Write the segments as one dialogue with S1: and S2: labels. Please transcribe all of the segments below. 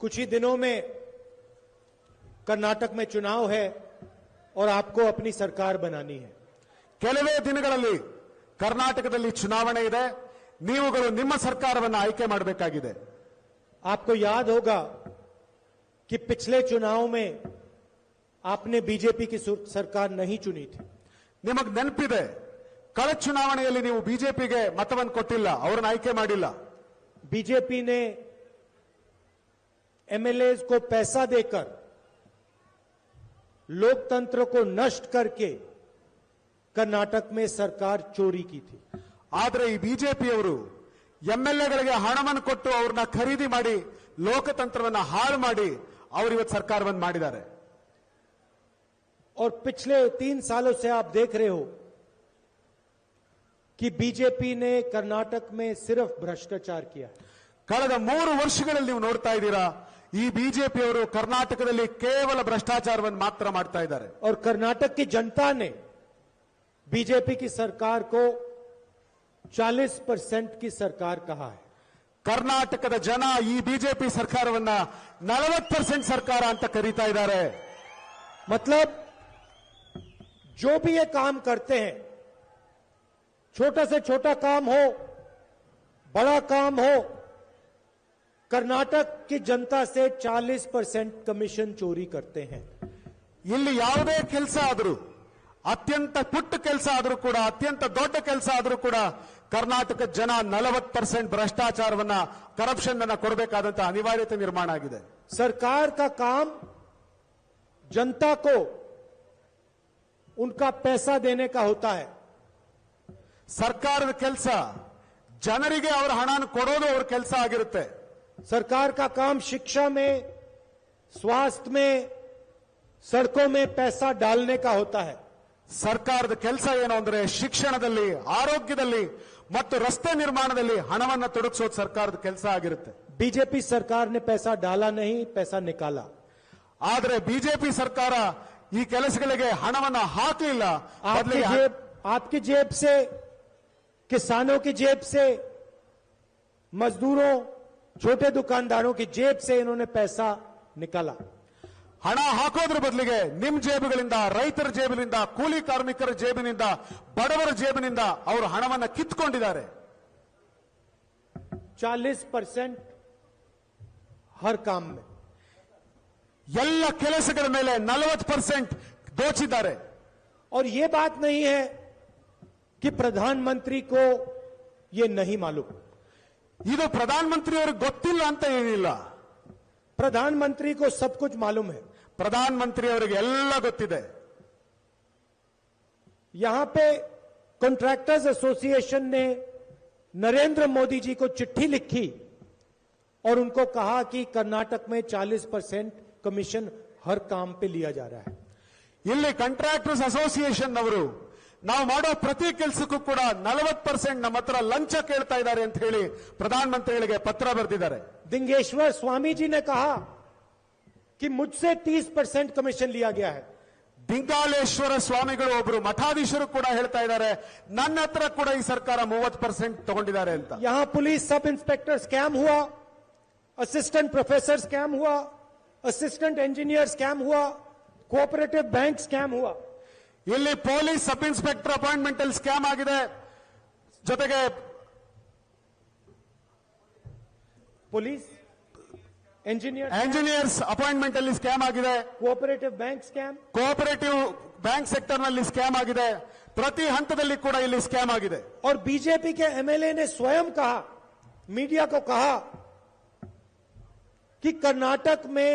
S1: कुछ ही दिनों में कर्नाटक में चुनाव है और आपको अपनी सरकार बनानी है।
S2: ಕೆಲವೇ ದಿನಗಳಲ್ಲಿ ಕರ್ನಾಟಕದಲ್ಲಿ ಚುನಾವಣೆ ಇದೆ, ನೀವುಗಳು ನಿಮ್ಮ ಸರ್ಕಾರವನ್ನು ಆಯ್ಕೆ ಮಾಡಬೇಕಾಗಿದೆ।
S1: आपको याद होगा कि पिछले चुनाव में आपने बीजेपी की सरकार नहीं चुनी थी।
S2: ನಿಮಗೆ ನೆನಪಿದೆ, ಕಳೆದ ಚುನಾವಣೆಯಲ್ಲಿ ನೀವು ಬಿಜೆಪಿಗೆ ಮತವನ್ನು ಕೊಟ್ಟಿಲ್ಲ, ಅವರನ್ನು ಆಯ್ಕೆ ಮಾಡಿಲ್ಲ।
S1: बीजेपी ने एमएलए को पैसा देकर लोकतंत्र को नष्ट करके कर्नाटक में सरकार चोरी की थी।
S2: ಆದರೆ ಈ ಬಿಜೆಪಿಯವರು ಎಂಎಲ್ಎಗಳಿಗೆ ಹಣವನ್ನು ಕೊಟ್ಟು ಅವರನ್ನ ಖರೀದಿ ಮಾಡಿ ಲೋಕತಂತ್ರವನ್ನು ಹಾಳು ಮಾಡಿ ಅವರು ಇವತ್ತು ಸರ್ಕಾರವನ್ನು ಮಾಡಿದ್ದಾರೆ।
S1: और पिछले 3 सालों से आप देख रहे हो कि बीजेपी ने कर्नाटक में सिर्फ भ्रष्टाचार किया।
S2: ಕಳೆದ 3 ವರ್ಷಗಳಲ್ಲಿ ನೀವು ನೋಡ್ತಾ ಇದ್ದೀರಾ, ಈ ಬಿಜೆಪಿಯವರು ಕರ್ನಾಟಕದಲ್ಲಿ ಕೇವಲ ಭ್ರಷ್ಟಾಚಾರವನ್ನು ಮಾತ್ರ ಮಾಡ್ತಾ ಇದ್ದಾರೆ।
S1: और कर्नाटक की जनता ने बीजेपी की सरकार को 40% की सरकार कहा है।
S2: ಕರ್ನಾಟಕದ ಜನ ಈ ಬಿಜೆಪಿ ಸರ್ಕಾರವನ್ನ 40% ಸರ್ಕಾರ ಅಂತ ಕರೀತಾ ಇದ್ದಾರೆ।
S1: मतलब जो भी ये काम करते हैं, छोटा से छोटा काम हो, बड़ा काम हो, कर्नाटक की जनता से 40% कमीशन चोरी करते हैं।
S2: ಇಲ್ಲಿ ಯಾವುದೇ ಕೆಲಸ ಆದರೂ, ಅತ್ಯಂತ ಪುಟ್ಟ ಕೆಲಸ ಆದರೂ ಕೂಡ, ಅತ್ಯಂತ ದೊಡ್ಡ ಕೆಲಸ ಆದರೂ ಕೂಡ ಕರ್ನಾಟಕ ಜನ 40% ಭ್ರಷ್ಟಾಚಾರವನ್ನ, ಕರಪ್ಷನ್ ಅನ್ನ ಕೊಡಬೇಕಾದಂತ ಅನಿವಾರ್ಯತೆ ನಿರ್ಮಾಣ ಆಗಿದೆ।
S1: सरकार का काम जनता को उनका पैसा देने का होता है।
S2: ಸರ್ಕಾರದ ಕೆಲಸ ಜನರಿಗೆ ಅವರ ಹಣವನ್ನು ಕೊಡೋದು ಅವರ ಕೆಲಸ ಆಗಿರುತ್ತೆ।
S1: सरकार का काम शिक्षा में, स्वास्थ्य में, सड़कों में पैसा डालने का होता है।
S2: ಸರ್ಕಾರದ ಕೆಲಸ ಏನು ಅಂದ್ರೆ ಶಿಕ್ಷಣದಲ್ಲಿ, ಆರೋಗ್ಯದಲ್ಲಿ ಮತ್ತು ರಸ್ತೆ ನಿರ್ಮಾಣದಲ್ಲಿ ಹಣವನ್ನು ತೊಡಗಿಸೋದು ಸರ್ಕಾರದ ಕೆಲಸ ಆಗಿರುತ್ತೆ।
S1: बीजेपी सरकार ने पैसा डाला नहीं, पैसा निकाला।
S2: ಆದರೆ ಬಿಜೆಪಿ ಸರ್ಕಾರ ಈ ಕೆಲಸಗಳಿಗೆ ಹಣವನ್ನು ಹಾಕಲಿಲ್ಲ,
S1: आपकी जेब से, किसानों की जेब से, मजदूरों, छोटे दुकानदारों की जेब से इन्होंने पैसा निकाला।
S2: ಹಣ ಹಾಕೋದ್ರ ಬದಲಿಗೆ ನಿಮ್ಮ ಜೇಬುಗಳಿಂದ, ರೈತರ ಜೇಬಿನಿಂದ, ಕೂಲಿ ಕಾರ್ಮಿಕರ ಜೇಬಿನಿಂದ, ಬಡವರ ಜೇಬಿನಿಂದ ಅವರು ಹಣವನ್ನು ಕಿತ್ತುಕೊಂಡಿದ್ದಾರೆ।
S1: 40% हर काम में,
S2: ಎಲ್ಲ ಕೆಲಸಗಳ ಮೇಲೆ 40% ದೋಚಿದ್ದಾರೆ।
S1: और ये बात नहीं है कि प्रधानमंत्री को ये नहीं मालूम।
S2: ಇದು ಪ್ರಧಾನಮಂತ್ರಿ ಅವರಿಗೆ ಗೊತ್ತಿಲ್ಲ ಅಂತ ಏನಿಲ್ಲ,
S1: प्रधानमंत्री को सब कुछ मालूम है।
S2: ಪ್ರಧಾನಮಂತ್ರಿ ಅವರಿಗೆ ಎಲ್ಲ ಗೊತ್ತಿದೆ।
S1: यहां पे कॉन्ट्रैक्टर्स एसोसिएशन ने नरेंद्र मोदी जी को चिट्ठी लिखी और उनको कहा कि कर्नाटक में 40% कमीशन हर काम पे लिया जा रहा है।
S2: ಇಲ್ಲಿ ಕಾಂಟ್ರಾಕ್ಟರ್ಸ್ ಅಸೋಸಿಯೇಷನ್ ಅವರು ನಾವು ಮಾಡೋ ಪ್ರತಿ ಕೆಲಸಕ್ಕೂ ಕೂಡ 40% ನಮ್ಮ ಹತ್ರ ಲಂಚ ಕೇಳ್ತಾ ಇದ್ದಾರೆ ಅಂತ ಹೇಳಿ ಪ್ರಧಾನಮಂತ್ರಿಗಳಿಗೆ ಪತ್ರ ಬರೆದಿದ್ದಾರೆ।
S1: दिंगेश्वर स्वामी जी ने कहा कि मुझसे 30% कमीशन लिया गया है।
S2: ದಿಂಗಾಲೇಶ್ವರ ಸ್ವಾಮಿಗಳು ಒಬ್ಬರು ಮಠಾಧೀಶರು ಕೂಡ ಹೇಳ್ತಾ ಇದ್ದಾರೆ, ನನ್ನ ಹತ್ರ ಕೂಡ ಈ ಸರ್ಕಾರ 30% ತಗೊಂಡಿದ್ದಾರೆ ಅಂತ।
S1: यहां पुलिस सब इंस्पेक्टर स्कैम हुआ, असिस्टेंट प्रोफेसर स्कैम हुआ, असिस्टेंट इंजीनियर स्कैम हुआ, कोऑपरेटिव बैंक स्कैम हुआ।
S2: ಇಲ್ಲಿ ಪೊಲೀಸ್ ಸಬ್ ಇನ್ಸ್ಪೆಕ್ಟರ್ ಅಪಾಯಿಂಟ್ಮೆಂಟ್ ಅಲ್ಲಿ ಸ್ಕ್ಯಾಮ್ ಆಗಿದೆ, ಜೊತೆಗೆ
S1: पुलिस
S2: ಎಂಜಿನಿಯರ್ಸ್ ಅಪಾಯಿಂಟ್ಮೆಂಟ್ ಅಲ್ಲಿ ಸ್ಕ್ಯಾಮ್ ಆಗಿದೆ,
S1: cooperative bank scam,
S2: cooperative bank sector ನಲ್ಲಿ ಸ್ಕ್ಯಾಮ್ ಆಗಿದೆ, ಪ್ರತಿ ಹಂತದಲ್ಲಿ ಕೂಡ ಇಲ್ಲಿ ಸ್ಕ್ಯಾಮ್ ಆಗಿದೆ।
S1: और बीजेपी के एमएलए ने स्वयं कहा, मीडिया को कहा कि कर्नाटक में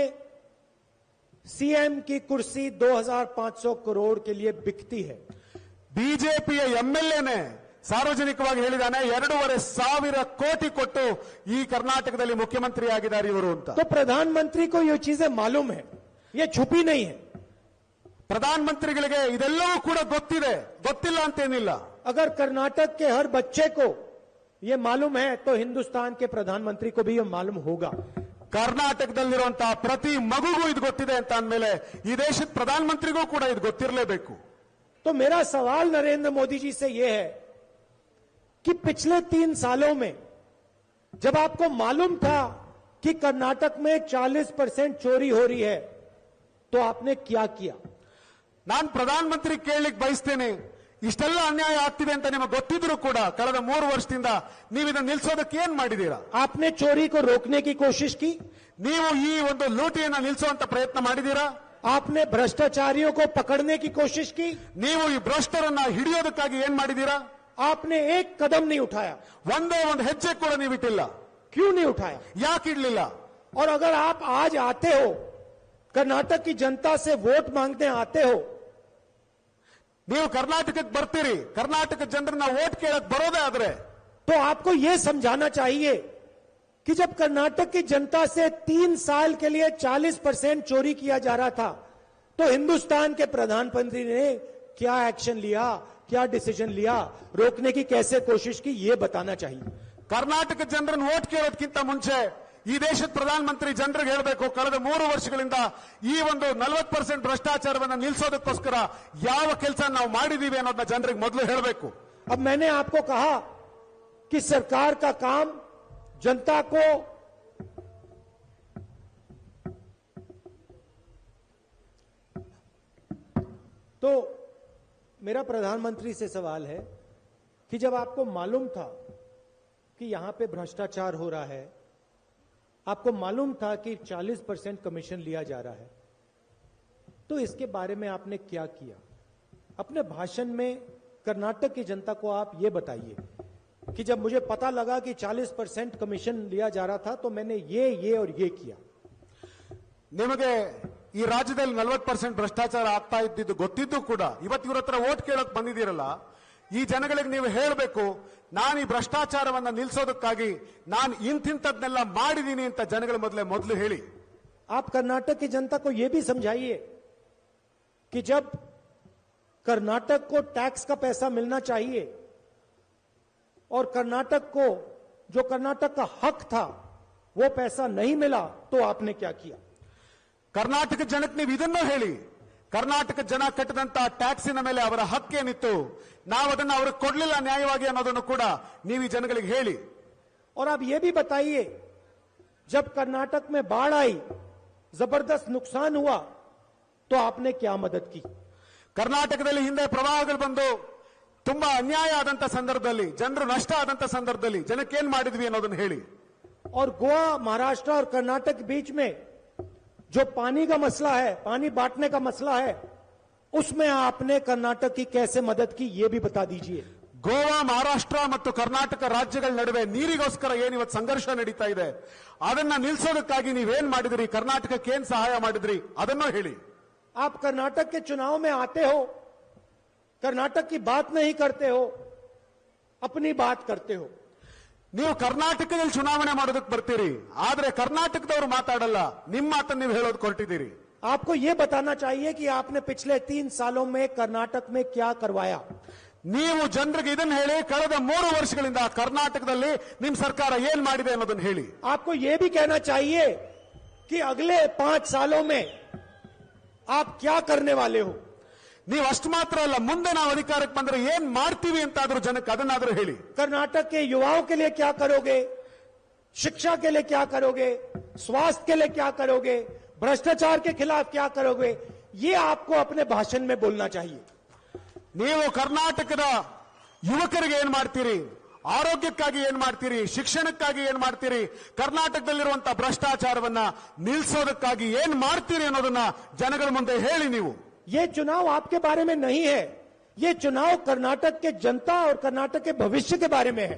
S1: सीएम की कुर्सी 2500 करोड़ के लिए बिकती है।
S2: ಬಿಜೆಪಿಯ ಎಂಎಲ್ಎನೇ ಸಾರ್ವಜನಿಕವಾಗಿ ಹೇಳಿದಾನೆ, 2,500 ಕೋಟಿ ಕೊಟ್ಟು ಈ ಕರ್ನಾಟಕದಲ್ಲಿ ಮುಖ್ಯಮಂತ್ರಿ ಆಗಿದ್ದಾರೆ ಇವರು ಅಂತ।
S1: तो प्रधानमंत्री को ये चीजें मालूम है, ये छुपी नहीं है।
S2: ಪ್ರಧಾನಮಂತ್ರಿಗಳಿಗೆ ಇದೆಲ್ಲವೂ ಕೂಡ ಗೊತ್ತಿದೆ, ಗೊತ್ತಿಲ್ಲ ಅಂತೇನಿಲ್ಲ।
S1: अगर कर्नाटक के हर बच्चे को ये मालूम है तो हिंदुस्तान के प्रधानमंत्री को भी ये मालूम होगा।
S2: ಕರ್ನಾಟಕದಲ್ಲಿರುವಂತಹ ಪ್ರತಿ ಮಗುಗೂ ಇದು ಗೊತ್ತಿದೆ ಅಂತ ಅಂದಮೇಲೆ ಈ ದೇಶದ ಪ್ರಧಾನಮಂತ್ರಿಗೂ ಕೂಡ ಇದು ಗೊತ್ತಿರಲೇಬೇಕು।
S1: तो मेरा सवाल नरेंद्र मोदी जी से यह है कि पिछले 3 सालों में जब आपको मालूम था कि कर्नाटक में 40% चोरी हो रही है, तो आपने क्या किया?
S2: ನಾನು ಪ್ರಧಾನಮಂತ್ರಿ ಕೇಳಲಿಕ್ಕೆ ಬಯಸ್ತೇನೆ, ಇಷ್ಟೆಲ್ಲ ಅನ್ಯಾಯ ಆಗ್ತಿದೆ ಅಂತ ನಿಮಗೆ ಗೊತ್ತಿದ್ರು ಕೂಡ ಕಳೆದ 3 ವರ್ಷದಿಂದ ನೀವು ಇದನ್ನು ನಿಲ್ಲಿಸೋದಕ್ಕೆ ಏನ್ ಮಾಡಿದೀರಾ?
S1: आपने चोरी को रोकने की कोशिश की?
S2: ನೀವು ಈ ಒಂದು ಲೂಟಿಯನ್ನ ನಿಲ್ಲಿಸುವಂತ ಪ್ರಯತ್ನ ಮಾಡಿದೀರಾ?
S1: आपने भ्रष्टाचारियों को पकड़ने की कोशिश की?
S2: ನೀವು ಈ ಭ್ರಷ್ಟರನ್ನ ಹಿಡಿಯೋದಕ್ಕಾಗಿ ಏನ್ ಮಾಡಿದೀರಾ?
S1: आपने एक कदम नहीं उठाया।
S2: ಒಂದೇ ಒಂದು ಹೆಜ್ಜೆ ಕೂಡ ನೀವು ಇಟ್ಟಿಲ್ಲ.
S1: क्यों नहीं उठाया?
S2: ಯಾಕೆ ಇಡ್ಲಿಲ್ಲ?
S1: और अगर आप आज आते हो, कर्नाटक की जनता से वोट मांगने आते हो,
S2: ನೀವು ಕರ್ನಾಟಕಕ್ಕೆ ಬರ್ತೀರಿ, ಕರ್ನಾಟಕ ಜನರನ್ನ ವೋಟ್ ಕೇಳಕ್ ಬರೋದೇ ಆದ್ರೆ
S1: तो आपको यह समझाना चाहिए कि जब कर्नाटक की जनता से 3 साल के लिए 40% चोरी किया जा रहा था, तो हिंदुस्तान के प्रधानमंत्री ने क्या एक्शन लिया, क्या डिसीजन लिया, रोकने की कैसे कोशिश की, यह बताना चाहिए।
S2: ಕರ್ನಾಟಕ ಜನರನ್ನು ವೋಟ್ ಕೇಳೋದಕ್ಕಿಂತ ಮುಂಚೆ ಈ ದೇಶದ ಪ್ರಧಾನಮಂತ್ರಿ ಜನರಿಗೆ ಹೇಳಬೇಕು, ಕಳೆದ 3 ವರ್ಷಗಳಿಂದ ಈ ಒಂದು 40% ಭ್ರಷ್ಟಾಚಾರವನ್ನು ನಿಲ್ಲಿಸೋದಕ್ಕೋಸ್ಕರ ಯಾವ ಕೆಲಸ ನಾವು ಮಾಡಿದೀವಿ ಅನ್ನೋದನ್ನ ಜನರಿಗೆ ಮೊದಲು ಹೇಳಬೇಕು।
S1: अब मैंने आपको कहा कि सरकार का काम जनता को तो मेरा प्रधानमंत्री से सवाल है कि जब आपको मालूम था कि यहां पे भ्रष्टाचार हो रहा है, आपको मालूम था कि 40% कमीशन लिया जा रहा है, तो इसके बारे में आपने क्या किया? अपने भाषण में कर्नाटक की जनता को आप ये बताइए कि जब मुझे पता लगा कि 40% कमीशन लिया जा रहा था, तो मैंने ये और ये किया।
S2: ನಿಮಗೆ ಈ ರಾಜ್ಯದಲ್ಲಿ 40% ಭ್ರಷ್ಟಾಚಾರ ಆಗ್ತಾ ಇದ್ದಿದ್ದು ಗೊತ್ತಿದ್ದು ಕೂಡ ಇವತ್ತು ಇವ್ರ ಹತ್ರ ವೋಟ್ ಕೇಳಕ್ ಬಂದಿದ್ದೀರಲ್ಲ, ಈ ಜನಗಳಿಗೆ ನೀವು ಹೇಳಬೇಕು, ನಾನು ಈ ಭ್ರಷ್ಟಾಚಾರವನ್ನ ನಿಲ್ಲಿಸೋದಕ್ಕಾಗಿ ನಾನು ಇಂತಿಂತದ್ನೆಲ್ಲ ಮಾಡಿದೀನಿ ಅಂತ ಜನಗಳ ಮೊದಲು ಹೇಳಿ।
S1: आप कर्नाटक की जनता को यह भी समझाइए कि जब कर्नाटक को टैक्स का पैसा मिलना चाहिए और कर्नाटक को जो कर्नाटक का हक था वो पैसा नहीं मिला, तो आपने क्या किया?
S2: ಕರ್ನಾಟಕ ಜನಕ್ಕೆ ನೀವು ಇದನ್ನು ಹೇಳಿ, ಕರ್ನಾಟಕ ಜನ ಕಟ್ಟಿದಂತ ಟ್ಯಾಕ್ಸಿನ ಮೇಲೆ ಅವರ ಹಕ್ಕೇನಿತ್ತು, ನಾವು ಅದನ್ನು ಅವ್ರಿಗೆ ಕೊಡ್ಲಿಲ್ಲ ನ್ಯಾಯವಾಗಿ ಅನ್ನೋದನ್ನು ಕೂಡ ನೀವು ಈ ಜನಗಳಿಗೆ ಹೇಳಿ।
S1: और आप ये भी बताइए, जब कर्नाटक में बाढ़ आई, जबरदस्त नुकसान हुआ, तो आपने क्या मदद की?
S2: ಕರ್ನಾಟಕದಲ್ಲಿ ಹಿಂದೆ ಪ್ರವಾಹಗಳು ಬಂದು ತುಂಬಾ ಅನ್ಯಾಯ ಆದಂತ ಸಂದರ್ಭದಲ್ಲಿ, ಜನರು ನಷ್ಟ ಆದಂತ ಸಂದರ್ಭದಲ್ಲಿ ಜನಕ್ಕೆ ಏನ್ ಮಾಡಿದ್ವಿ ಅನ್ನೋದನ್ನು ಹೇಳಿ।
S1: और गोवा, महाराष्ट्र और कर्नाटक के बीच में जो पानी का मसला है, पानी बांटने का मसला है, उसमें आपने कर्नाटक की कैसे मदद की, यह भी बता दीजिए।
S2: ಗೋವಾ, ಮಹಾರಾಷ್ಟ್ರ ಮತ್ತು ಕರ್ನಾಟಕ ರಾಜ್ಯಗಳ ನಡುವೆ ನೀರಿಗೋಸ್ಕರ ಏನಿವತ್ತು ಸಂಘರ್ಷ ನಡೀತಾ ಇದೆ, ಅದನ್ನ ನಿಲ್ಲಿಸೋದಕ್ಕಾಗಿ ನೀವೇನ್ ಮಾಡಿದ್ರಿ, ಕರ್ನಾಟಕಕ್ಕೆ ಏನ್ ಸಹಾಯ ಮಾಡಿದ್ರಿ ಅದನ್ನು ಹೇಳಿ।
S1: आप कर्नाटक के चुनाव में आते हो, कर्नाटक की बात नहीं करते हो, अपनी बात करते हो।
S2: ನೀವು ಕರ್ನಾಟಕದಲ್ಲಿ ಚುನಾವಣೆ ಮಾಡೋದಕ್ಕೆ ಬರ್ತೀರಿ, ಆದ್ರೆ ಕರ್ನಾಟಕದವರು ಮಾತಾಡಲ್ಲ, ನಿಮ್ಮ ಮಾತನ್ನು ನೀವು ಹೇಳೋದು ಹೊರಟಿದ್ದೀರಿ।
S1: आपको यह बताना चाहिए कि आपने पिछले 3 सालों में कर्नाटक में क्या करवाया।
S2: ನೀವು ಜನರಿಗೆ ಇದನ್ನ ಹೇಳಿ, ಕಳೆದ 3 ವರ್ಷಗಳಿಂದ ಕರ್ನಾಟಕದಲ್ಲಿ ನಿಮ್ಮ ಸರ್ಕಾರ ಏನ್ ಮಾಡಿದೆ ಅನ್ನೋದನ್ನ ಹೇಳಿ।
S1: आपको यह भी कहना चाहिए कि अगले 5 सालों में आप क्या करने वाले हो।
S2: ನೀವು ಅಷ್ಟು ಮಾತ್ರ ಅಲ್ಲ, ಮುಂದೆ ನಾವು ಅಧಿಕಾರಕ್ಕೆ ಬಂದ್ರೆ ಏನ್ ಮಾಡ್ತೀವಿ ಅಂತಾದ್ರೂ ಜನಕ್ಕೆ ಅದನ್ನಾದ್ರೂ ಹೇಳಿ।
S1: कर्नाटक के युवाओं के लिए क्या करोगे, शिक्षा के लिए क्या करोगे, स्वास्थ्य के लिए क्या करोगे, भ्रष्टाचार के खिलाफ क्या करोगे, ये आपको अपने भाषण में बोलना चाहिए।
S2: ನೀವು ಕರ್ನಾಟಕದ ಯುವಕರಿಗೆ ಏನ್ ಮಾಡ್ತೀರಿ, ಆರೋಗ್ಯಕ್ಕಾಗಿ ಏನ್ ಮಾಡ್ತೀರಿ, ಶಿಕ್ಷಣಕ್ಕಾಗಿ ಏನ್ ಮಾಡ್ತೀರಿ, ಕರ್ನಾಟಕದಲ್ಲಿರುವಂತಹ ಭ್ರಷ್ಟಾಚಾರವನ್ನ ನಿಲ್ಲಿಸೋದಕ್ಕಾಗಿ ಏನ್ ಮಾಡ್ತೀರಿ ಅನ್ನೋದನ್ನ ಜನಗಳ ಮುಂದೆ ಹೇಳಿ। ನೀವು
S1: ये चुनाव आपके बारे में नहीं है, ये चुनाव कर्नाटक के जनता और कर्नाटक के भविष्य के बारे में है।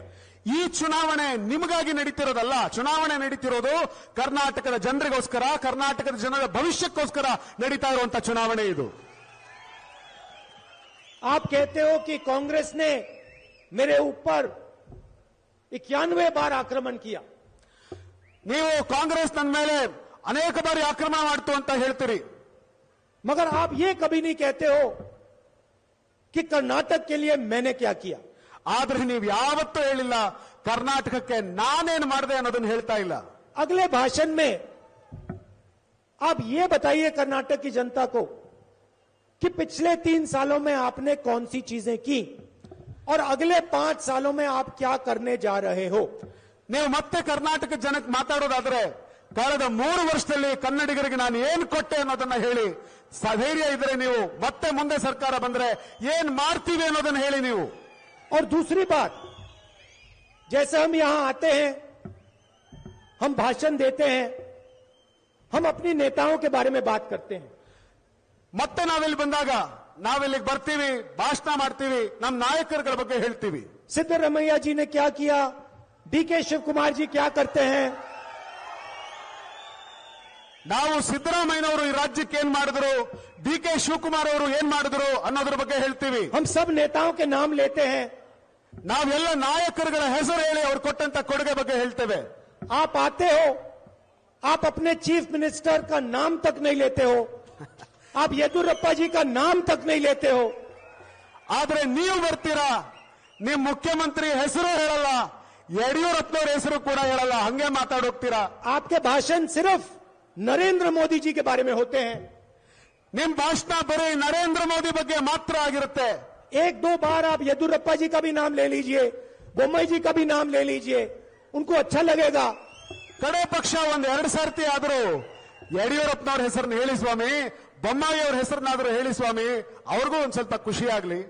S2: ಈ ಚುನಾವಣೆ ನಿಮಗಾಗಿ ನಡೀತಿರೋದಲ್ಲ, ಚುನಾವಣೆ ನಡೀತಿರೋದು ಕರ್ನಾಟಕದ ಜನರಿಗೋಸ್ಕರ, ಕರ್ನಾಟಕದ ಜನರ ಭವಿಷ್ಯಕ್ಕೋಸ್ಕರ ನಡೀತಾ ಇರುವಂತಹ ಚುನಾವಣೆ ಇದು।
S1: आप कहते हो कि कांग्रेस ने मेरे ऊपर 91 बार आक्रमण किया।
S2: ನೀವು ಕಾಂಗ್ರೆಸ್ ನನ್ನ ಮೇಲೆ ಅನೇಕ ಬಾರಿ ಆಕ್ರಮಣ ಮಾಡ್ತು ಅಂತ ಹೇಳ್ತೀರಿ,
S1: मगर आप ये कभी नहीं कहते हो कि कर्नाटक के लिए मैंने क्या किया।
S2: ಆದ್ರೆ ನೀವು ಯಾವತ್ತೂ ಹೇಳಿಲ್ಲ ಕರ್ನಾಟಕಕ್ಕೆ ನಾನೇನು ಮಾಡಿದೆ ಅನ್ನೋದನ್ನ ಹೇಳ್ತಾ ಇಲ್ಲ।
S1: अगले भाषण में आप ये बताइए कर्नाटक की जनता को कि पिछले 3 सालों में आपने कौन सी चीजें की और अगले 5 सालों में आप क्या करने जा रहे हो।
S2: ನೀವು ಮತ್ತೆ ಕರ್ನಾಟಕ ಜನಕ್ಕೆ ಮಾತಾಡೋದಾದ್ರೆ ಕಳೆದ 3 ವರ್ಷದಲ್ಲಿ ಕನ್ನಡಿಗರಿಗೆ ನಾನು ಏನು ಕೊಟ್ಟೆ ಅನ್ನೋದನ್ನ ಹೇಳಿ. ಧೈರ್ಯ ಇದ್ರೆ ನೀವು ಮತ್ತೆ ಮುಂದೆ ಸರ್ಕಾರ ಬಂದ್ರೆ ಏನ್ ಮಾಡ್ತೀವಿ ಅನ್ನೋದನ್ನ ಹೇಳಿ ನೀವು.
S1: और दूसरी बात, जैसे हम यहां आते हैं, हम भाषण देते हैं, हम अपनी नेताओं के बारे में बात करते हैं.
S2: ಮತ್ತೆ ನಾವಿಲ್ಲಿ ಬಂದಾಗ ನಾವಿಲ್ಲಿಗೆ ಬರ್ತೀವಿ, ಭಾಷಣ ಮಾಡ್ತೀವಿ, ನಮ್ಮ ನಾಯಕರುಗಳ ಬಗ್ಗೆ ಹೇಳ್ತೀವಿ.
S1: सिद्धरमैया जी ने क्या किया, डीके शिव कुमार जी क्या करते हैं.
S2: ನಾವು ಸಿದ್ದರಾಮಯ್ಯನವರು ಈ ರಾಜ್ಯಕ್ಕೆ ಏನ್ ಮಾಡಿದ್ರು, ಡಿಕೆ ಶಿವಕುಮಾರ್ ಅವರು ಏನ್ ಮಾಡಿದ್ರು ಅನ್ನೋದ್ರ ಬಗ್ಗೆ ಹೇಳ್ತೀವಿ.
S1: हम सब नेताओं के नाम लेते हैं.
S2: ನಾವೆಲ್ಲ ನಾಯಕರುಗಳ ಹೆಸರು ಹೇಳಿ ಅವ್ರು ಕೊಟ್ಟಂತ ಕೊಡುಗೆ ಬಗ್ಗೆ ಹೇಳ್ತೇವೆ.
S1: आप आते हो, आप अपने चीफ मिनिस्टर का नाम तक नहीं लेते हो, आप येदुरप्पा जी का नाम तक नहीं लेते हो.
S2: ಆದ್ರೆ ನೀವು ಬರ್ತೀರಾ, ನಿಮ್ ಮುಖ್ಯಮಂತ್ರಿ ಹೆಸರು ಹೇಳಲ್ಲ, ಯಡಿಯೂರಪ್ಪನವ್ರ ಹೆಸರು ಕೂಡ ಹೇಳಲ್ಲ, ಹಂಗೆ ಮಾತಾಡೋಗ್ತೀರಾ.
S1: आपके भाषण सिर्फ नरेंद्र मोदी जी के बारे में होते हैं.
S2: ನಿಮ್ ಭಾಷಣ ಬರೀ ನರೇಂದ್ರ ಮೋದಿ ಬಗ್ಗೆ ಮಾತ್ರ ಆಗಿರುತ್ತೆ.
S1: एक दो बार आप येदुरप्पा जी का भी नाम ले लीजिए, बोम्मई जी का भी नाम ले लीजिए, उनको अच्छा लगेगा.
S2: ಕಡೆ ಪಕ್ಷ ಒಂದ್ 2 ಸರ್ತಿ ಆದ್ರೂ ಯಡಿಯೂರಪ್ಪನವ್ರ ಹೆಸರನ್ನ ಹೇಳಿ ಸ್ವಾಮಿ, ಬೊಮ್ಮಾಯಿ ಅವ್ರ ಹೆಸರನ್ನಾದ್ರೂ ಹೇಳಿ ಸ್ವಾಮಿ, ಅವ್ರಿಗೂ ಒಂದ್ ಸ್ವಲ್ಪ ಖುಷಿ ಆಗ್ಲಿ.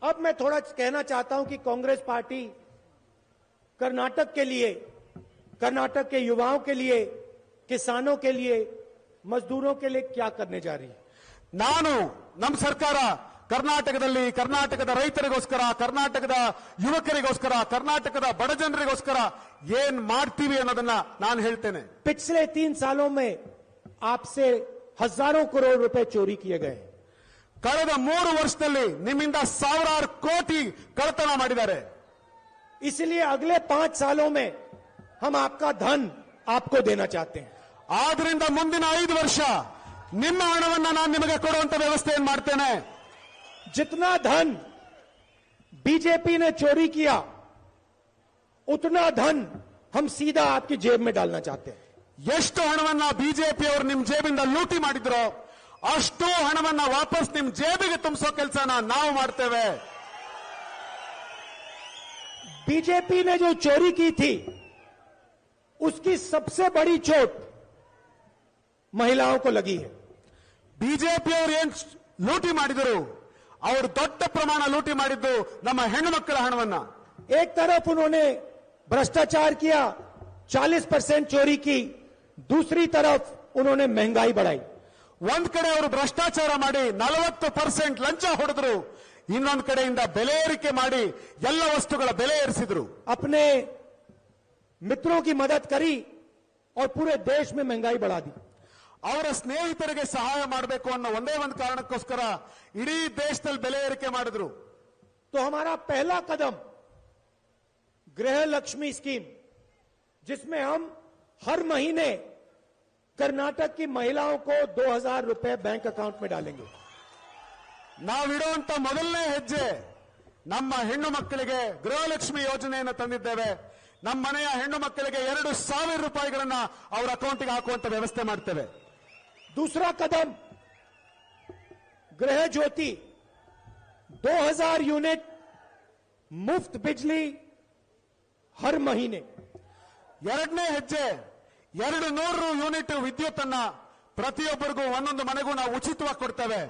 S1: अब मैं थोड़ा कहना चाहता हूं कि कांग्रेस पार्टी कर्नाटक के लिए, कर्नाटक के युवाओं के लिए, किसानों के लिए, मजदूरों के लिए क्या करने जा रही है.
S2: ನಾನು ನಮ್ಮ ಸರ್ಕಾರ ಕರ್ನಾಟಕದಲ್ಲಿ ಕರ್ನಾಟಕದ ರೈತರಿಗೋಸ್ಕರ, ಕರ್ನಾಟಕದ ಯುವಕರಿಗೋಸ್ಕರ, ಕರ್ನಾಟಕದ ಬಡ ಜನರಿಗೋಸ್ಕರ ಏನ್ ಮಾಡ್ತೀವಿ ಅನ್ನೋದನ್ನ ನಾನು ಹೇಳ್ತೇನೆ.
S1: पिछले 3 सालों में आपसे हजारों करोड़ रुपए चोरी किए गए.
S2: ಕಳೆದ 3 ವರ್ಷದಲ್ಲಿ ನಿಮ್ಮಿಂದ ಸಾವಿರಾರು ಕೋಟಿ ಕಳ್ಳತನ ಮಾಡಿದ್ದಾರೆ.
S1: इसलिए अगले 5 सालों में हम आपका धन आपको देना चाहते हैं.
S2: ಆದ್ರಿಂದ ಮುಂದಿನ 5 ವರ್ಷ ನಿಮ್ಮ ಹಣವನ್ನ ನಾನು ನಿಮಗೆ ಕೊಡುವಂತ ವ್ಯವಸ್ಥೆಯನ್ನು ಮಾಡ್ತೇನೆ.
S1: जितना धन बीजेपी ने चोरी किया, उतना धन हम सीधा आपकी जेब में डालना चाहते हैं.
S2: ಎಷ್ಟು ಹಣವನ್ನ ಬಿಜೆಪಿ ಅವರು ನಿಮ್ ಜೇಬಿಂದ ಲೂಟಿ ಮಾಡಿದ್ರೋ ಅಷ್ಟು ಹಣವನ್ನ ವಾಪಸ್ ನಿಮ್ ಜೇಬಿಗೆ ತುಂಬಿಸೋ ಕೆಲಸನ ನಾವು ಮಾಡ್ತೇವೆ.
S1: बीजेपी ने जो चोरी की थी, उसकी सबसे बड़ी चोट महिलाओं को लगी है.
S2: ಬಿಜೆಪಿ ಅವರು ಏನ್ ಲೂಟಿ ಮಾಡಿದರು, ಅವರು ದೊಡ್ಡ ಪ್ರಮಾಣ ಲೂಟಿ ಮಾಡಿದ್ದು ನಮ್ಮ ಹೆಣ್ಣು ಮಕ್ಕಳ ಹಣವನ್ನ.
S1: एक तरफ उन्होंने भ्रष्टाचार किया, 40% चोरी की, दूसरी तरफ उन्होंने महंगाई बढ़ाई.
S2: ಒಂದ್ ಕಡೆ ಅವರು ಭ್ರಷ್ಟಾಚಾರ ಮಾಡಿ 40% ಲಂಚ ಹೊಡೆದ್ರು, ಇನ್ನೊಂದು ಕಡೆಯಿಂದ ಬೆಲೆ ಏರಿಕೆ ಮಾಡಿ ಎಲ್ಲ ವಸ್ತುಗಳ ಬೆಲೆ ಏರಿಸಿದ್ರು.
S1: अपने मित्रों की मदद करी और पूरे देश में महंगाई बढ़ा दी.
S2: ಅವರ ಸ್ನೇಹಿತರಿಗೆ ಸಹಾಯ ಮಾಡಬೇಕು ಅನ್ನೋ ಒಂದೇ ಒಂದು ಕಾರಣಕ್ಕೋಸ್ಕರ ಇಡೀ ದೇಶದಲ್ಲಿ ಬೆಲೆ ಏರಿಕೆ ಮಾಡಿದ್ರು.
S1: तो हमारा पहला कदम गृह लक्ष्मी स्कीम, जिसमें हम हर महीने कर्नाटक की महिलाओं को 2000 रुपए बैंक अकाउंट में डालेंगे.
S2: ನಾವಿಡುವಂತ ಮೊದಲನೇ ಹೆಜ್ಜೆ ನಮ್ಮ ಹೆಣ್ಣು ಮಕ್ಕಳಿಗೆ ಗೃಹಲಕ್ಷ್ಮಿ ಯೋಜನೆಯನ್ನು ತಂದಿದ್ದೇವೆ. ನಮ್ಮ ಮನೆಯ ಹೆಣ್ಣು ಮಕ್ಕಳಿಗೆ 2000 ರೂಪಾಯಿಗಳನ್ನ ಅವರ ಅಕೌಂಟ್ಗೆ ಹಾಕುವಂತ ವ್ಯವಸ್ಥೆ ಮಾಡ್ತೇವೆ.
S1: दूसरा कदम गृह ज्योति, 2000 यूनिट मुफ्त बिजली हर महीने.
S2: ಎರಡನೇ ಹೆಜ್ಜೆ 200 ಯೂನಿಟ್ ವಿದ್ಯುತ್ ಅನ್ನ ಪ್ರತಿಯೊಬ್ಬರಿಗೂ ಒಂದೊಂದು ಮನೆಗೂ ನಾವು ಉಚಿತವಾಗಿ ಕೊಡ್ತೇವೆ.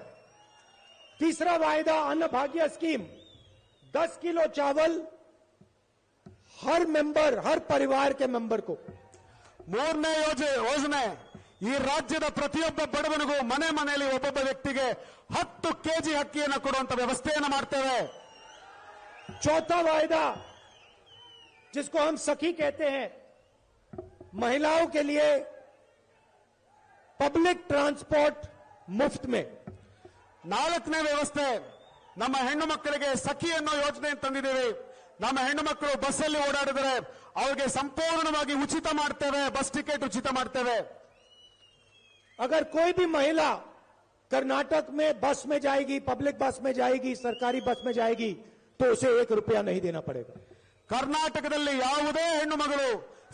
S1: तीसरा वायदा अन्न भाग्य स्कीम, 10 किलो चावल हर मेंबर, हर परिवार के मेंबर को.
S2: ಮೂರನೇ ಯೋಜನೆ ಈ ರಾಜ್ಯದ ಪ್ರತಿಯೊಬ್ಬ ಬಡವನಿಗೂ ಮನೆ ಮನೆಯಲ್ಲಿ ಒಬ್ಬೊಬ್ಬ ವ್ಯಕ್ತಿಗೆ 10 ಕೆಜಿ ಅಕ್ಕಿಯನ್ನು ಕೊಡುವಂತ ವ್ಯವಸ್ಥೆಯನ್ನು ಮಾಡ್ತೇವೆ.
S1: चौथा वायदा, जिसको हम सखी कहते हैं, महिलाओं के लिए पब्लिक ट्रांसपोर्ट मुफ्त में.
S2: 4ನೇ ವ್ಯವಸ್ಥೆ ನಮ್ಮ ಹೆಣ್ಣು ಮಕ್ಕಳಿಗೆ ಸಖಿ ಅನ್ನೋ ಯೋಜನೆ ತಂದಿದ್ದೇವೆ. ನಮ್ಮ ಹೆಣ್ಣು ಮಕ್ಕಳು ಬಸ್ಸಲ್ಲಿ ಓಡಾಡಿದರೆ ಅವರಿಗೆ ಸಂಪೂರ್ಣವಾಗಿ ಉಚಿತ ಮಾಡ್ತೇವೆ, ಬಸ್ ಟಿಕೆಟ್ ಉಚಿತ ಮಾಡ್ತೇವೆ.
S1: अगर कोई भी महिला कर्नाटक में बस में जाएगी, पब्लिक बस में जाएगी, सरकारी बस में जाएगी, तो उसे 1 रुपया नहीं देना पड़ेगा.
S2: ಕರ್ನಾಟಕದಲ್ಲಿ ಯಾವುದೇ ಹೆಣ್ಣು ಮಗಳು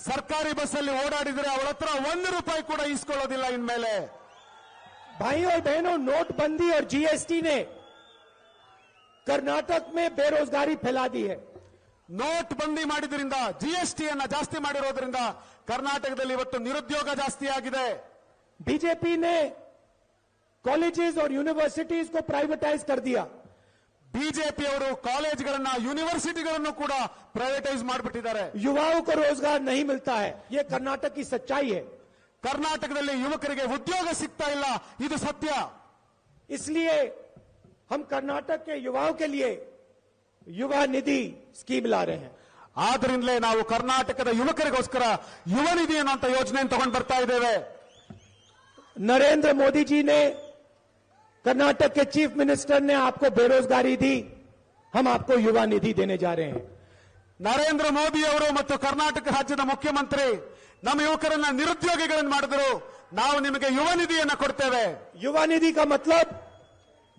S2: ಸರ್ಕಾರಿ ಬಸ್ಸಲ್ಲಿ ಓಡಾಡಿದರೆ ಅವಳ ಹತ್ರ 1 ರೂಪಾಯಿ ಕೂಡ ಇಸ್ಕೊಳ್ಳೋದಿಲ್ಲ ಇನ್ಮೇಲೆ.
S1: भाई और बहनों, नोटबंदी और जीएसटी ने कर्नाटक में बेरोजगारी फैला दी है.
S2: ನೋಟ್ ಬಂದಿ ಮಾಡಿದ್ರಿಂದ ಜಿಎಸ್ಟಿಯನ್ನ ಜಾಸ್ತಿ ಮಾಡಿರೋದ್ರಿಂದ ಕರ್ನಾಟಕದಲ್ಲಿ ಇವತ್ತು ನಿರುದ್ಯೋಗ ಜಾಸ್ತಿ ಆಗಿದೆ.
S1: बीजेपी ने कॉलेजेस और यूनिवर्सिटीज को प्राइवेटाइज कर दिया.
S2: ಬಿಜೆಪಿಯವರು ಕಾಲೇಜ್ಗಳನ್ನ ಯೂನಿವರ್ಸಿಟಿಗಳನ್ನು ಕೂಡ ಪ್ರೈವೇಟೈಸ್ ಮಾಡಿಬಿಟ್ಟಿದ್ದಾರೆ.
S1: युवाओं को रोजगार नहीं मिलता है. ये कर्नाटक की सच्चाई है.
S2: ಕರ್ನಾಟಕದಲ್ಲಿ ಯುವಕರಿಗೆ ಉದ್ಯೋಗ ಸಿಗ್ತಾ ಇಲ್ಲ, ಇದು ಸತ್ಯ.
S1: इसलिए हम कर्नाटक के युवाओं के लिए युवा निधि स्कीम ला रहे हैं.
S2: ಆದ್ರಿಂದಲೇ ನಾವು ಕರ್ನಾಟಕದ ಯುವಕರಿಗೋಸ್ಕರ ಯುವ ನಿಧಿ ಅನ್ನುವಂತ ಯೋಜನೆಯನ್ನು ತಗೊಂಡು ಬರ್ತಾ ಇದ್ದೇವೆ.
S1: नरेंद्र मोदी जी ने, कर्नाटक के चीफ मिनिस्टर ने आपको बेरोजगारी दी, हम आपको युवा निधि देने जा रहे हैं.
S2: ನರೇಂದ್ರ ಮೋದಿ ಅವರು ಮತ್ತು ಕರ್ನಾಟಕ ರಾಜ್ಯದ ಮುಖ್ಯಮಂತ್ರಿ ನಮ್ಮ ಯುವಕರನ್ನ ನಿರುದ್ಯೋಗಿಗಳನ್ನು ಮಾಡಿದ್ರು, ನಾವು ನಿಮಗೆ ಯುವ ನಿಧಿಯನ್ನ ಕೊಡ್ತೇವೆ.
S1: युवा निधि का मतलब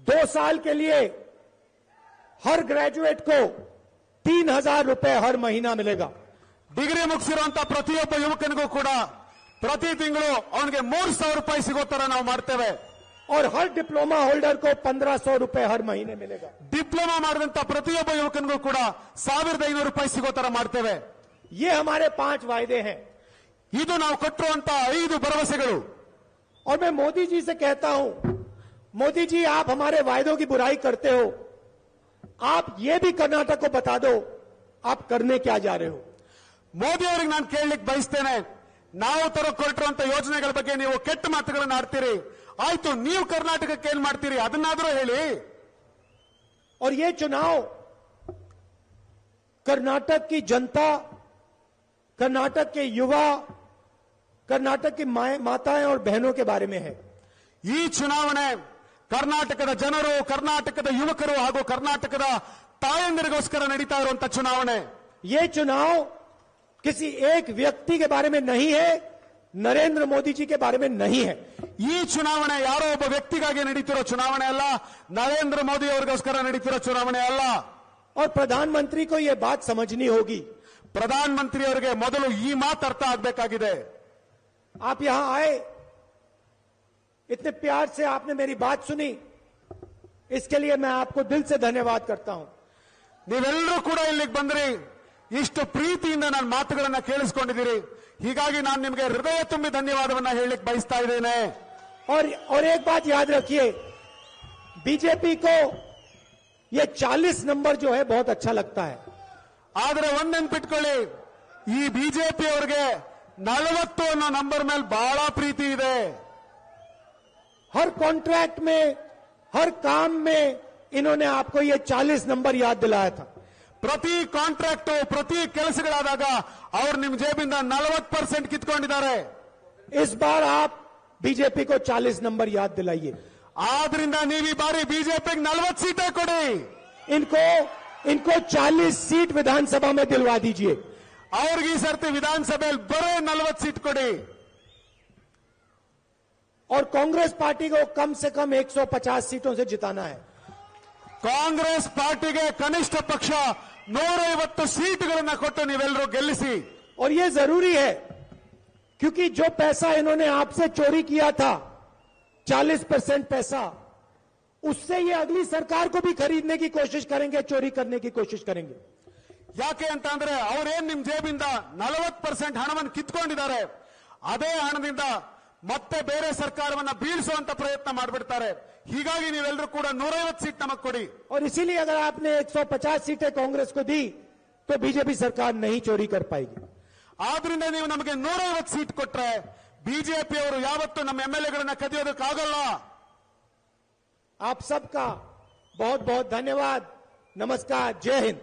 S1: 2 साल के लिए हर ग्रेजुएट को 3,000 रुपए हर महीना मिलेगा.
S2: ಡಿಗ್ರಿ ಮುಗಿಸಿರುವಂತಹ ಪ್ರತಿಯೊಬ್ಬ ಯುವಕನಿಗೂ ಕೂಡ ಪ್ರತಿ ತಿಂಗಳು ಅವನಿಗೆ 3,000 ರೂಪಾಯಿ ಸಿಗೋ ತರ ನಾವು ಮಾಡ್ತೇವೆ.
S1: और हर डिप्लोमा होल्डर को 1,500 रुपए हर महीने मिलेगा.
S2: ಡಿಪ್ಲೊಮಾ ಮಾಡಿದಂತ ಪ್ರತಿಯೊಬ್ಬ ಯುವಕನಿಗೂ ಕೂಡ 1,500 ರೂಪಾಯಿ ಸಿಗೋ ತರ ಮಾಡ್ತೇವೆ.
S1: ये हमारे 5 वायदे हैं.
S2: ಇದು ನಾವು ಕೊಟ್ಟಿರುವಂತ 5 ಭರವಸೆಗಳು.
S1: और मैं मोदी जी से कहता हूं, मोदी जी आप हमारे वायदों की बुराई करते हो, आप ये भी कर्नाटक को बता दो आप करने क्या जा रहे हो.
S2: ಮೋದಿ ಅವರಿಗೆ ನಾನು ಕೇಳಲಿಕ್ಕೆ ಬಯಸ್ತೇನೆ, ನಾವು ಕೊಟ್ಟಿರುವಂತ ಯೋಜನೆಗಳ ಬಗ್ಗೆ ನೀವು ಕೆಟ್ಟ ಮಾತುಗಳನ್ನು ಆಡ್ತೀರಿ, ಆಯ್ತು ನೀವು ಕರ್ನಾಟಕಕ್ಕೆ ಏನ್ ಮಾಡ್ತೀರಿ ಅದನ್ನಾದ್ರೂ ಹೇಳಿ.
S1: और ये चुनाव कर्नाटक की जनता, कर्नाटक के युवा, कर्नाटक की माताएं और बहनों के बारे में है.
S2: ಈ ಚುನಾವಣೆ ಕರ್ನಾಟಕದ ಜನರು, ಕರ್ನಾಟಕದ ಯುವಕರು ಹಾಗೂ ಕರ್ನಾಟಕದ ತಾಯಂದಿರಿಗೋಸ್ಕರ ನಡೀತಾ ಇರುವಂತ ಚುನಾವಣೆ.
S1: ये चुनाव किसी एक व्यक्ति के बारे में नहीं है, नरेंद्र मोदी जी के बारे में नहीं है.
S2: ಈ ಚುನಾವಣೆ ಯಾರೋ ಒಬ್ಬ ವ್ಯಕ್ತಿಗಾಗಿ ನಡೀತಿರೋ ಚುನಾವಣೆ ಅಲ್ಲ, ನರೇಂದ್ರ ಮೋದಿ ಅವರಿಗೋಸ್ಕರ ನಡೀತಿರೋ ಚುನಾವಣೆ ಅಲ್ಲ.
S1: और प्रधानमंत्री को यह बात समझनी होगी.
S2: ಪ್ರಧಾನ ಮಂತ್ರಿ ಅವರಿಗೆ ಮೊದಲು ಈ ಮಾತು ಅರ್ಥ ಆಗಬೇಕಾಗಿದೆ.
S1: आप यहां आए, इतने प्यार से आपने मेरी बात सुनी, इसके लिए मैं आपको दिल से धन्यवाद करता हूं.
S2: ನೀವೆಲ್ಲರೂ ಕೂಡ ಇಲ್ಲಿಗೆ ಬಂದ್ರಿ, ಇಷ್ಟು ಪ್ರೀತಿಯಿಂದ ನನ್ನ ಮಾತುಗಳನ್ನ ಕೇಳಿಸ್ಕೊಂಡಿದ್ದೀರಿ, ಹೀಗಾಗಿ ನಾನು ನಿಮಗೆ ಹೃದಯ ತುಂಬಿ ಧನ್ಯವಾದವನ್ನ ಹೇಳಲಿಕ್ಕೆ ಬಯಸ್ತಾ ಇದ್ದೇನೆ.
S1: और एक बात याद रखिए, बीजेपी को ये 40 नंबर जो है बहुत अच्छा लगता है.
S2: ಆದ್ರೆ ಒಂದ್ ನೆನ್ಪಿಟ್ಕೊಳ್ಳಿ, ಈ ಬಿಜೆಪಿ ಅವರಿಗೆ 40 ಅನ್ನೋ ನಂಬರ್ ಮೇಲೆ ಬಹಳ ಪ್ರೀತಿ ಇದೆ.
S1: हर कॉन्ट्रैक्ट में, हर काम में इन्होंने आपको ये 40 नंबर याद दिलाया था.
S2: ಪ್ರತಿ ಕಾಂಟ್ರಾಕ್ಟ್, ಪ್ರತಿ ಕೆಲಸಗಳಾದಾಗ ಅವ್ರು ನಿಮ್ ಜೇಬಿಂದ 40% ಕಿತ್ಕೊಂಡಿದ್ದಾರೆ.
S1: इस बार आप बीजेपी को 40 नंबर याद दिलाइए.
S2: ಆದ್ರಿಂದ ನೀವು ಈ ಬಾರಿ ಬಿಜೆಪಿಗೆ 40 ಸೀಟೇ ಕೊಡಿ.
S1: इनको 40 सीट विधानसभा में दिलवा दीजिए.
S2: ಅವ್ರಿಗೆ ಈ ಸರ್ತಿ ವಿಧಾನಸಭೆಯಲ್ಲಿ ಬರೀ 40 ಸೀಟ್ ಕೊಡಿ.
S1: और कांग्रेस पार्टी को कम से कम 150 सीटों से जिताना है.
S2: ಕಾಂಗ್ರೆಸ್ ಪಾರ್ಟಿಗೆ ಕನಿಷ್ಠ ಪಕ್ಷ 150 ಸೀಟ್ಗಳನ್ನ ಕೊಟ್ಟು ನೀವೆಲ್ಲರೂ ಗೆಲ್ಲಿಸಿ.
S1: और ये जरूरी है, क्योंकि जो पैसा इन्होंने आपसे चोरी किया था, 40% पैसा, उससे ये अगली सरकार को भी खरीदने की कोशिश करेंगे, चोरी करने की कोशिश करेंगे.
S2: ಯಾಕೆ ಅಂತ ಅಂದ್ರೆ ಅವ್ರೇನ್ ನಿಮ್ ಜೇಬಿಂದ 40% ಹಣವನ್ನು ಕಿತ್ಕೊಂಡಿದ್ದಾರೆ, ಅದೇ ಹಣದಿಂದ ಮತ್ತೆ ಬೇರೆ ಸರ್ಕಾರವನ್ನ ಬೀಳಿಸುವಂತ ಪ್ರಯತ್ನ ಮಾಡಿಬಿಡ್ತಾರೆ. ಹೀಗಾಗಿ ನೀವೆಲ್ಲರೂ ಕೂಡ 150 सीट ನಮಗೆ ಕೊಡಿ.
S1: और इसीलिए अगर आपने 150 सीटें कांग्रेस को दी तो बीजेपी सरकार नहीं चोरी कर पाएगी.
S2: ಆದ್ರಿಂದ ನೀವು ನಮಗೆ 150 ಸೀಟ್ ಕೊಟ್ರೆ ಬಿಜೆಪಿ ಅವರು ಯಾವತ್ತೂ ನಮ್ಮ ಎಂಎಲ್ಎಗಳನ್ನ ಕದಿಯೋದಕ್ಕಾಗಲ್ಲ.
S1: आप सबका बहुत बहुत धन्यवाद. नमस्कार. जय हिंद.